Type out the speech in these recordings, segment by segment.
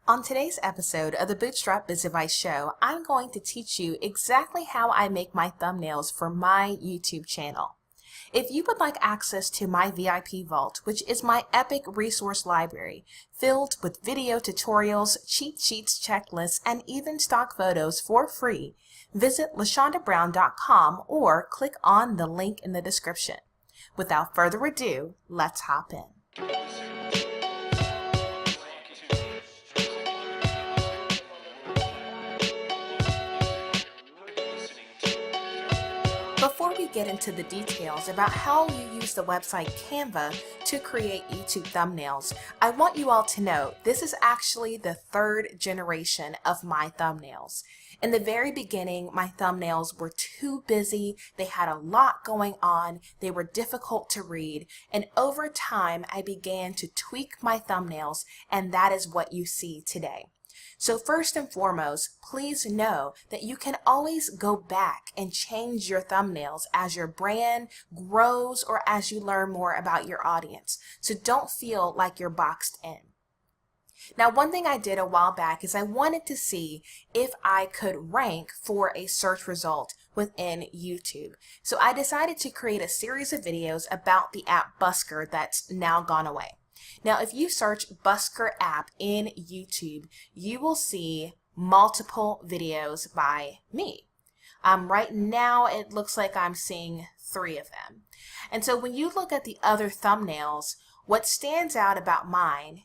On today's episode of the Bootstrap Biz Advice Show, I'm going to teach you exactly how I make my thumbnails for my YouTube channel. If you would like access to my VIP Vault, which is my epic resource library, filled with video tutorials, cheat sheets, checklists, and even stock photos for free, visit LaShondaBrown.com or click on the link in the description. Without further ado, let's hop in. Before we get into the details about how you use the website Canva to create YouTube thumbnails, I want you all to know this is actually the third generation of my thumbnails. In the very beginning, my thumbnails were too busy, they had a lot going on, they were difficult to read, and over time I began to tweak my thumbnails, and that is what you see today. So first and foremost, please know that you can always go back and change your thumbnails as your brand grows or as you learn more about your audience. So don't feel like you're boxed in. Now, one thing I did a while back is I wanted to see if I could rank for a search result within YouTube. So I decided to create a series of videos about the app Busker that's now gone away. Now, if you search Busker app in YouTube, you will see multiple videos by me. Right now, it looks like I'm seeing 3 of them. And so when you look at the other thumbnails, what stands out about mine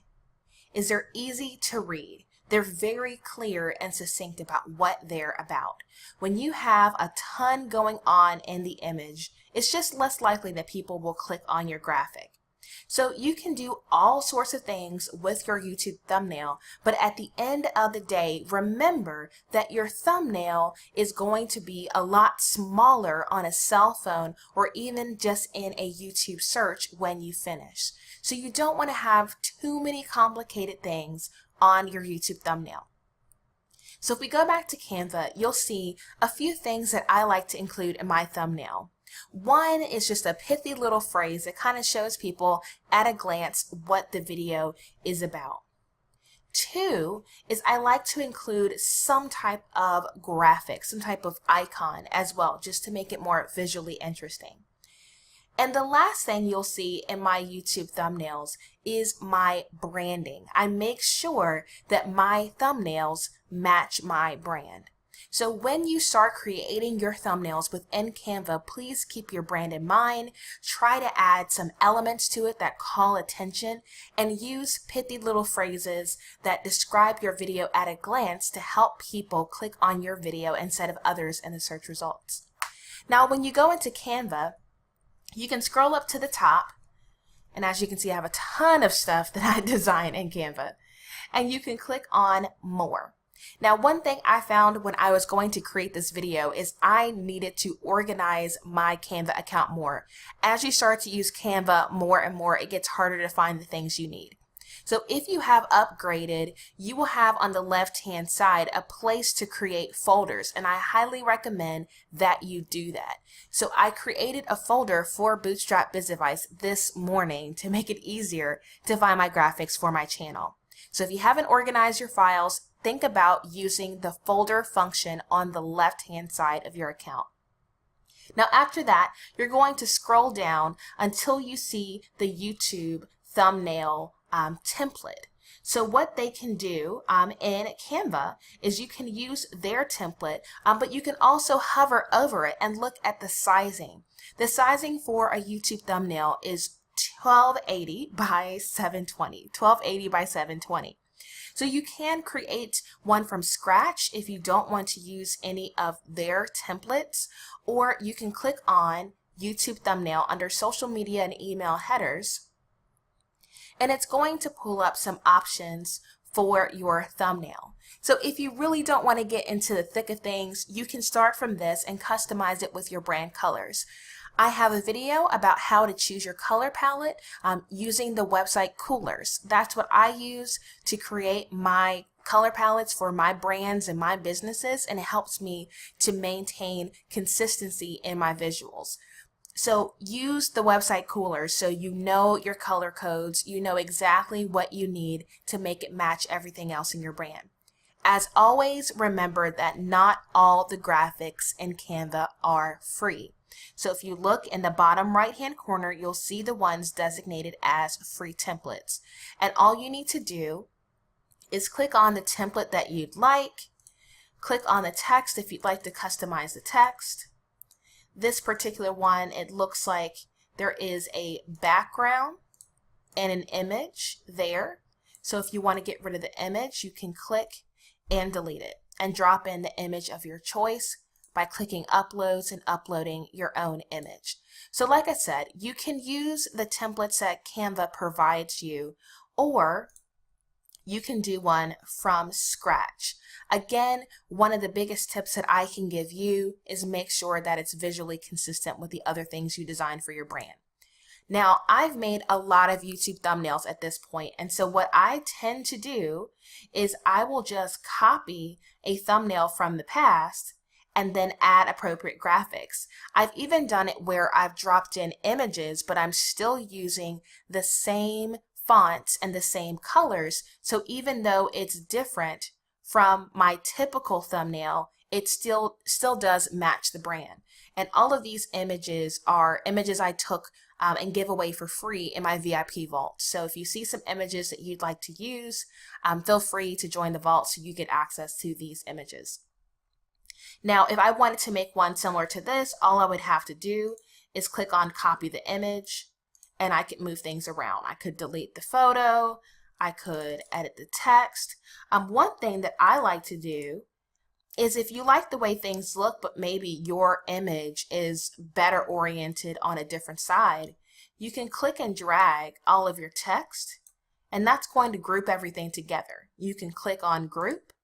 is they're easy to read. They're very clear and succinct about what they're about. When you have a ton going on in the image, it's just less likely that people will click on your graphic. So you can do all sorts of things with your YouTube thumbnail, but at the end of the day, remember that your thumbnail is going to be a lot smaller on a cell phone or even just in a YouTube search when you finish. So you don't want to have too many complicated things on your YouTube thumbnail. So if we go back to Canva, you'll see a few things that I like to include in my thumbnail. One is just a pithy little phrase that kind of shows people at a glance what the video is about. 2 is I like to include some type of graphic, some type of icon as well, just to make it more visually interesting. And the last thing you'll see in my YouTube thumbnails is my branding. I make sure that my thumbnails match my brand. So when you start creating your thumbnails within Canva, please keep your brand in mind. Try to add some elements to it that call attention and use pithy little phrases that describe your video at a glance to help people click on your video instead of others in the search results. Now, when you go into Canva, you can scroll up to the top, and as you can see, I have a ton of stuff that I design in Canva, and you can click on More. Now, one thing I found when I was going to create this video is I needed to organize my Canva account more. As you start to use Canva more and more, it gets harder to find the things you need. So if you have upgraded, you will have on the left-hand side a place to create folders, and I highly recommend that you do that. So I created a folder for Bootstrap Biz Advice this morning to make it easier to find my graphics for my channel. So if you haven't organized your files, think about using the folder function on the left-hand side of your account. Now after that, you're going to scroll down until you see the YouTube thumbnail template. So what they can do in Canva is you can use their template, but you can also hover over it and look at the sizing. The sizing for a YouTube thumbnail is 1280 by 720. 1280 by 720. So you can create one from scratch if you don't want to use any of their templates, or you can click on YouTube thumbnail under social media and email headers, and it's going to pull up some options for your thumbnail. So if you really don't want to get into the thick of things, you can start from this and customize it with your brand colors. I have a video about how to choose your color palette using the website Coolers. That's what I use to create my color palettes for my brands and my businesses, and it helps me to maintain consistency in my visuals. So use the website cooler so you know your color codes, you know exactly what you need to make it match everything else in your brand. As always, remember that not all the graphics in Canva are free. So if you look in the bottom right hand corner, you'll see the ones designated as free templates. And all you need to do is click on the template that you'd like, click on the text if you'd like to customize the text. This particular one, it looks like there is a background and an image there. So if you want to get rid of the image, you can click and delete it and drop in the image of your choice by clicking uploads and uploading your own image. So like I said, you can use the templates that Canva provides you, or you can do one from scratch. Again, one of the biggest tips that I can give you is make sure that it's visually consistent with the other things you design for your brand. Now, I've made a lot of YouTube thumbnails at this point, and so what I tend to do is I will just copy a thumbnail from the past and then add appropriate graphics. I've even done it where I've dropped in images, but I'm still using the same fonts and the same colors, so even though it's different from my typical thumbnail, it still does match the brand. And all of these images are images I took and give away for free in my VIP vault. So if you see some images that you'd like to use, feel free to join the vault so you get access to these images. Now, if I wanted to make one similar to this, all I would have to do is click on copy the image, and I could move things around. I could delete the photo, I could edit the text. One thing that I like to do is if you like the way things look, but maybe your image is better oriented on a different side, you can click and drag all of your text, and that's going to group everything together. You can click on group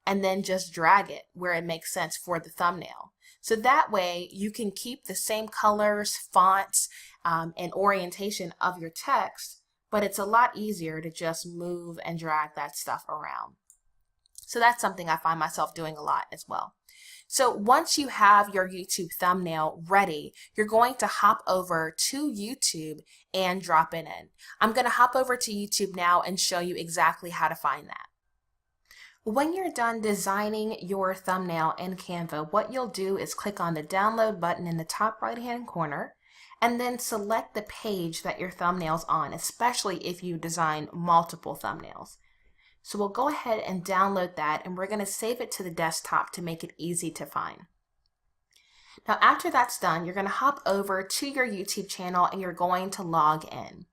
and then just drag it where it makes sense for the thumbnail. So that way you can keep the same colors, fonts, and orientation of your text, but it's a lot easier to just move and drag that stuff around. So that's something I find myself doing a lot as well. So once you have your YouTube thumbnail ready, you're going to hop over to YouTube and drop it in. I'm going to hop over to YouTube now and show you exactly how to find that. When you're done designing your thumbnail in Canva, what you'll do is click on the download button in the top right hand corner and then select the page that your thumbnail's on, especially if you design multiple thumbnails. So we'll go ahead and download that, and we're going to save it to the desktop to make it easy to find. Now after that's done, you're going to hop over to your YouTube channel and you're going to log in.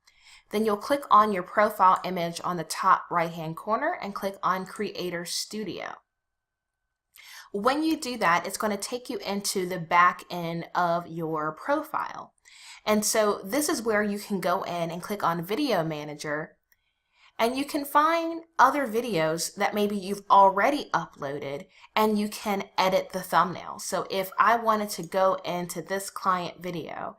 Then you'll click on your profile image on the top right hand corner and click on Creator Studio. When you do that, it's going to take you into the back end of your profile. And so this is where you can go in and click on Video Manager, and you can find other videos that maybe you've already uploaded and you can edit the thumbnail. So if I wanted to go into this client video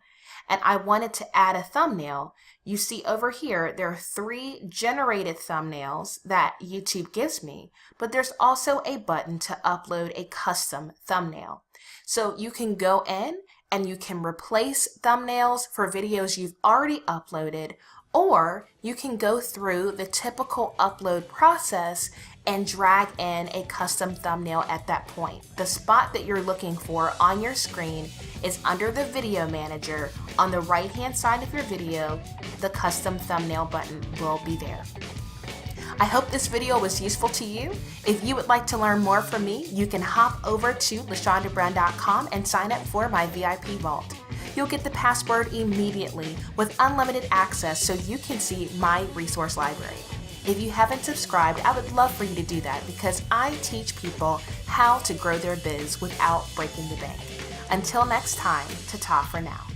and I wanted to add a thumbnail, you see over here there are 3 generated thumbnails that YouTube gives me, but there's also a button to upload a custom thumbnail. So you can go in and you can replace thumbnails for videos you've already uploaded, or you can go through the typical upload process and drag in a custom thumbnail at that point. The spot that you're looking for on your screen is under the Video Manager. On the right hand side of your video, the custom thumbnail button will be there. I hope this video was useful to you. If you would like to learn more from me, you can hop over to LaShondaBrown.com and sign up for my VIP vault. You'll get the password immediately with unlimited access so you can see my resource library. If you haven't subscribed, I would love for you to do that because I teach people how to grow their biz without breaking the bank. Until next time, ta-ta for now.